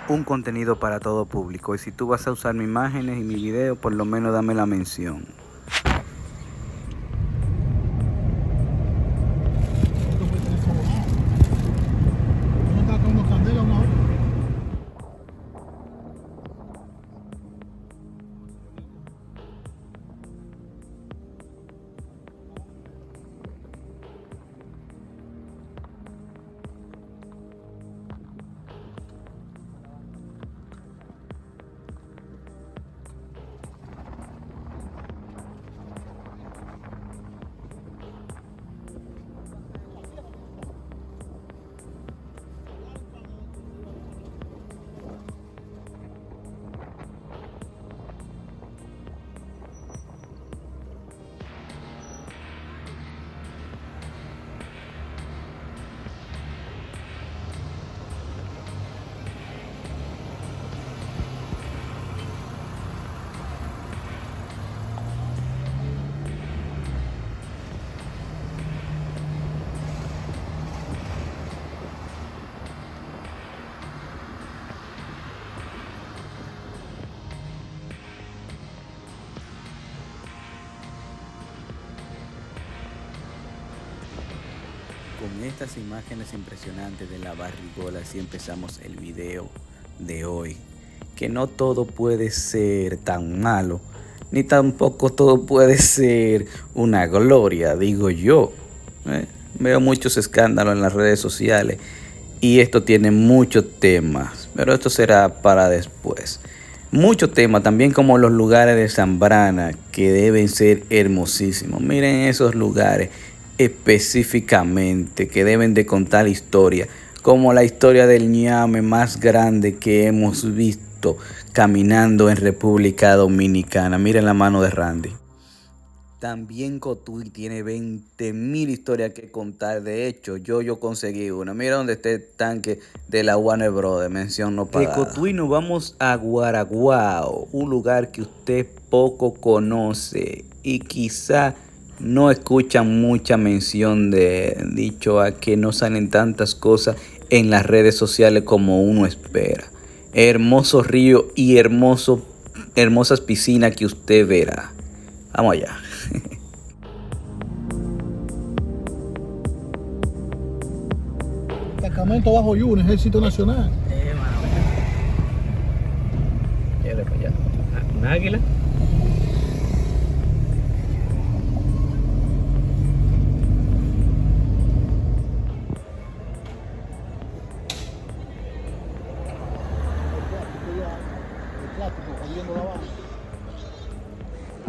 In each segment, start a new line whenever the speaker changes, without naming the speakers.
un contenido para todo público. Y si tú vas a usar mis imágenes y mi video, por lo menos dame la mención. Con estas imágenes impresionantes de la barrigola, así empezamos el video de hoy. Que no todo puede ser tan malo, ni tampoco todo puede ser una gloria, digo yo. Veo muchos escándalos en las redes sociales y esto tiene muchos temas, pero esto será para después. Muchos temas también, como los lugares de Zambrana, que deben ser hermosísimos. Miren esos lugares específicamente que deben de contar historia, como la historia del ñame más grande que hemos visto caminando en República Dominicana. Miren la mano de Randy. También Cotuí tiene 20.000 historias que contar. De hecho, yo conseguí una. Mira dónde está el tanque de la Warner Brothers, mención no pagada. De Cotuí nos vamos a Guaraguao, un lugar que usted poco conoce y quizá no escuchan mucha mención de dicho a que no salen tantas cosas en las redes sociales como uno espera. Hermoso río y hermosas piscinas que usted verá. Vamos allá.
Destacamento bajo Yuna, Ejército Nacional.
Llévele para allá. ¿Un águila?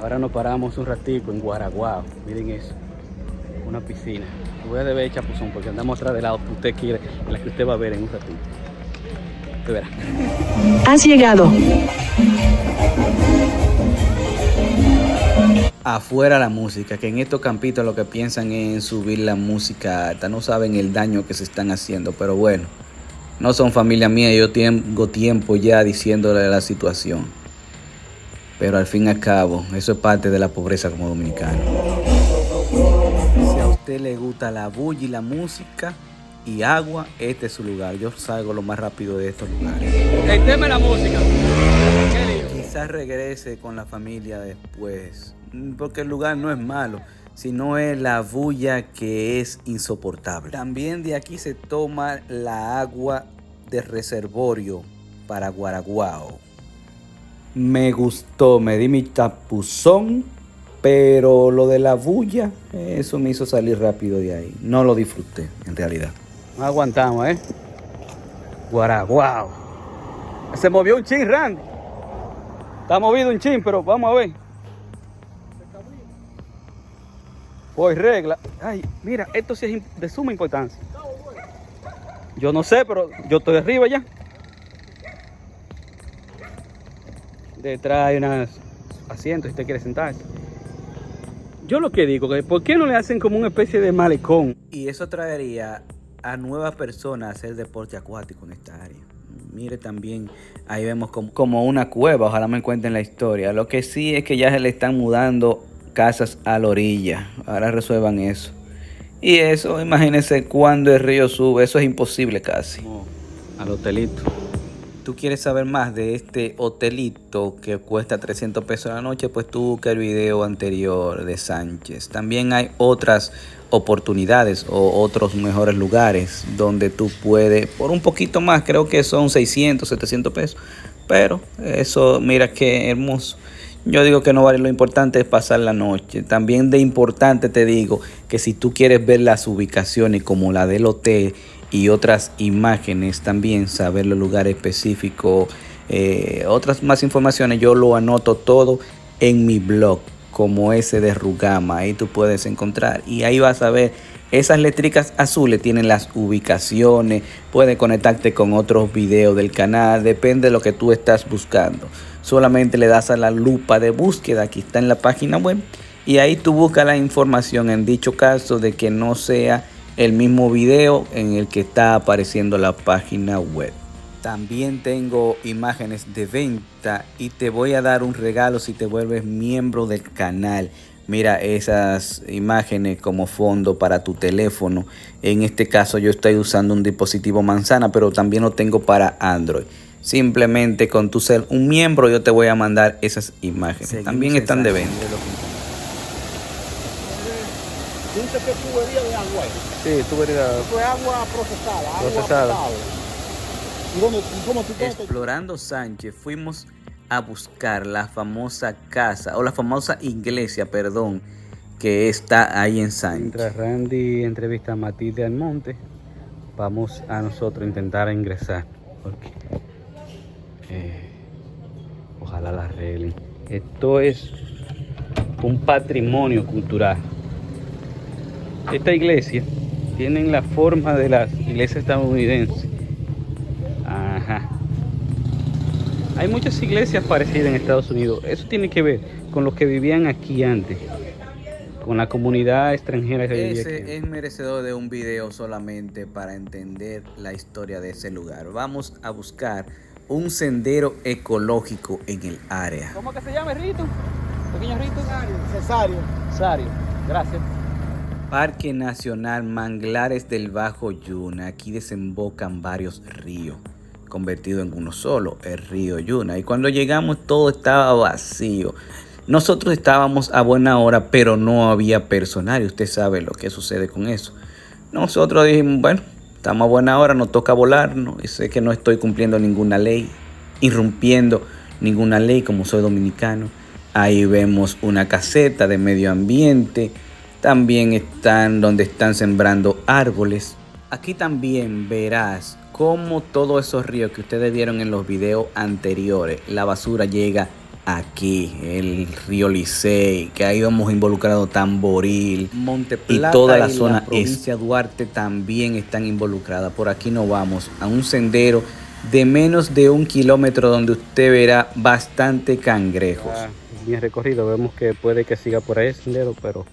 Ahora nos paramos un ratico en Guaraguao. Miren eso, una piscina. Voy a deber chapuzón porque andamos atrás del lado que usted quiere, en la que usted va a ver en un ratito. Usted verá.
Has llegado.
Afuera la música, que en estos campitos lo que piensan es en subir la música alta. No saben el daño que se están haciendo, pero bueno, no son familia mía. Yo tengo tiempo ya diciéndole la situación. Pero al fin y al cabo, eso es parte de la pobreza como dominicano. Si a usted le gusta la bulla y la música y agua, este es su lugar. Yo salgo lo más rápido de estos lugares.
El tema de la música.
Quizás regrese con la familia después, porque el lugar no es malo, sino es la bulla que es insoportable. También de aquí se toma la agua de reservorio para Guaraguao. Me gustó, me di mi tapuzón, pero lo de la bulla, eso me hizo salir rápido de ahí. No lo disfruté, en realidad.
No aguantamos, Guaraguao. Se movió un chin, Randy. Está movido un chin, pero vamos a ver. Pues regla. Ay, mira, esto sí es de suma importancia. Yo no sé, pero yo estoy arriba ya. Detrás hay unos asientos si usted quiere sentarse. Yo lo que digo, que ¿por qué no le hacen como una especie de malecón?
Y eso traería a nuevas personas a hacer deporte acuático en esta área. Mire también, ahí vemos como una cueva, ojalá me cuenten la historia. Lo que sí es que ya se le están mudando casas a la orilla. Ahora resuelvan eso. Y eso, imagínense cuando el río sube, eso es imposible casi.
Al hotelito.
tú quieres saber más de este hotelito que cuesta 300 pesos a la noche, pues tú busca el video anterior de Sánchez. También hay otras oportunidades o otros mejores lugares donde tú puedes, por un poquito más, creo que son 600, 700 pesos. Pero eso, mira qué hermoso. Yo digo que no vale, lo importante es pasar la noche. También de importante te digo que si tú quieres ver las ubicaciones como la del hotel y otras imágenes, también saber los lugares específicos, otras más informaciones, yo lo anoto todo en mi blog como ese de Rugama. Ahí tú puedes encontrar y ahí vas a ver esas letricas azules, tienen las ubicaciones, puedes conectarte con otros videos del canal, depende de lo que tú estás buscando. Solamente le das a la lupa de búsqueda, aquí está en la página web, y ahí tú buscas la información en dicho caso de que no sea el mismo video en el que está apareciendo la página web. También tengo imágenes de venta y te voy a dar un regalo si te vuelves miembro del canal. Mira esas imágenes como fondo para tu teléfono. En este caso yo estoy usando un dispositivo manzana, pero también lo tengo para Android. Simplemente con tu ser un miembro yo te voy a mandar esas imágenes. Seguimos, también están de venta.
Dice que tubería de agua.
Sí, tubería.
Esto es agua procesada.
Procesada.
Agua potable. ¿Y dónde, cómo tú
Explorando Sánchez fuimos a buscar la famosa casa o la famosa iglesia, perdón, que está ahí en Sánchez.
Mientras Randy entrevista a Matilde Almonte, vamos a nosotros intentar ingresar, porque ojalá la arreglen. Esto es un patrimonio cultural. Esta iglesia tiene la forma de las iglesias estadounidenses. Ajá. Hay muchas iglesias parecidas en Estados Unidos. Eso tiene que ver con los que vivían aquí antes, con la comunidad extranjera que vivía aquí.
Ese es merecedor de un video solamente para entender la historia de ese lugar. Vamos a buscar un sendero ecológico en el área.
¿Cómo que se llama, Rito? Pequeño Rito.
Cesario.
Sario. Gracias.
Parque Nacional Manglares del Bajo Yuna. Aquí desembocan varios ríos, convertido en uno solo, el río Yuna. Y cuando llegamos todo estaba vacío. Nosotros estábamos a buena hora, pero no había personal. Y usted sabe lo que sucede con eso. Nosotros dijimos, bueno, estamos a buena hora, nos toca volarnos. Y sé que no estoy cumpliendo ninguna ley, irrumpiendo ninguna ley como soy dominicano. Ahí vemos una caseta de medio ambiente. También están donde están sembrando árboles. Aquí también verás cómo todos esos ríos que ustedes vieron en los videos anteriores, la basura llega aquí, el río Licey, que ahí vamos involucrado Tamboril, Monte Plata, y toda la zona provincia Duarte también están involucradas. Por aquí nos vamos a un sendero de menos de 1 kilómetro donde usted verá bastante cangrejos.
Bien recorrido, vemos que puede que siga por ahí el sendero, pero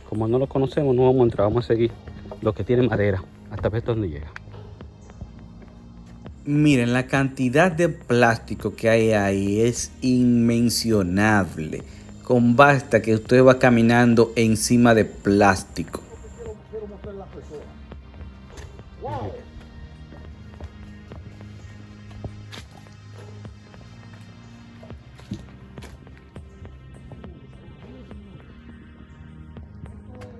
como no lo conocemos no vamos a entrar, vamos a seguir lo que tiene madera hasta ver dónde llega.
Miren, la cantidad de plástico que hay ahí es inmencionable. Con basta que usted va caminando encima de plástico.
Quiero mostrar a la persona. Wow.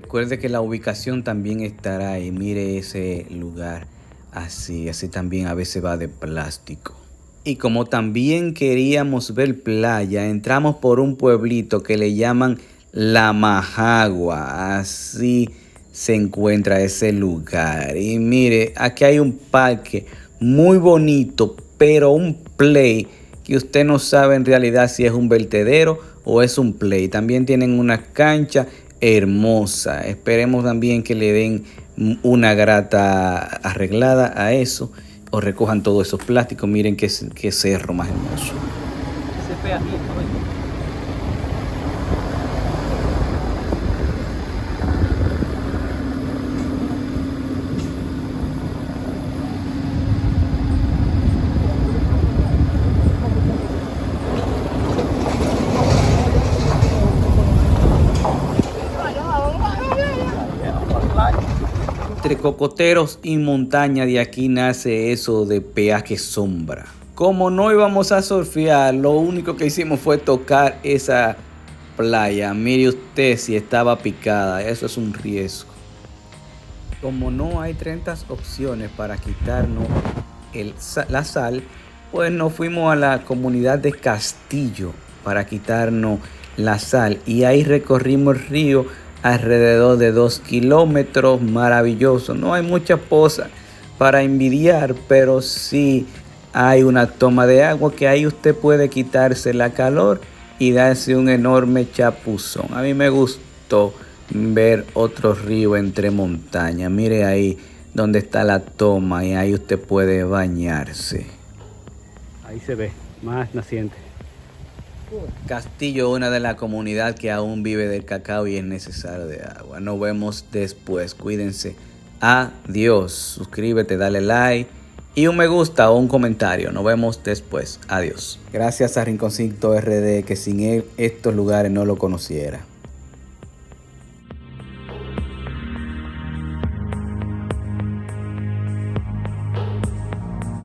Recuerde que la ubicación también estará ahí. Mire ese lugar. Así también a veces va de plástico. Y como también queríamos ver playa, entramos por un pueblito que le llaman La Majagua. Así se encuentra ese lugar. Y mire, aquí hay un parque muy bonito, pero un play que usted no sabe en realidad si es un vertedero o es un play. También tienen una cancha hermosa. Esperemos también que le den una grata arreglada a eso o recojan todos esos plásticos. Miren qué cerro más hermoso.
Ese peatito,
Entre cocoteros y montaña, de aquí nace eso de peaje sombra. Como no íbamos a surfear, lo único que hicimos fue tocar esa playa. Mire usted si estaba picada, eso es un riesgo. Como no hay 30 opciones para quitarnos la sal, pues nos fuimos a la comunidad de Castillo para quitarnos la sal. Y ahí recorrimos el río alrededor de 2 kilómetros, maravilloso. No hay muchas cosas para envidiar, pero sí hay una toma de agua que ahí usted puede quitarse la calor y darse un enorme chapuzón. A mí me gustó ver otro río entre montañas. Mire ahí donde está la toma y ahí usted puede bañarse.
Ahí se ve, más naciente.
Castillo, una de la comunidad que aún vive del cacao y es necesario de agua. Nos vemos después. Cuídense. Adiós. Suscríbete, dale like y un me gusta o un comentario. Nos vemos después. Adiós. Gracias a Rinconcito RD, que sin él estos lugares no lo conociera.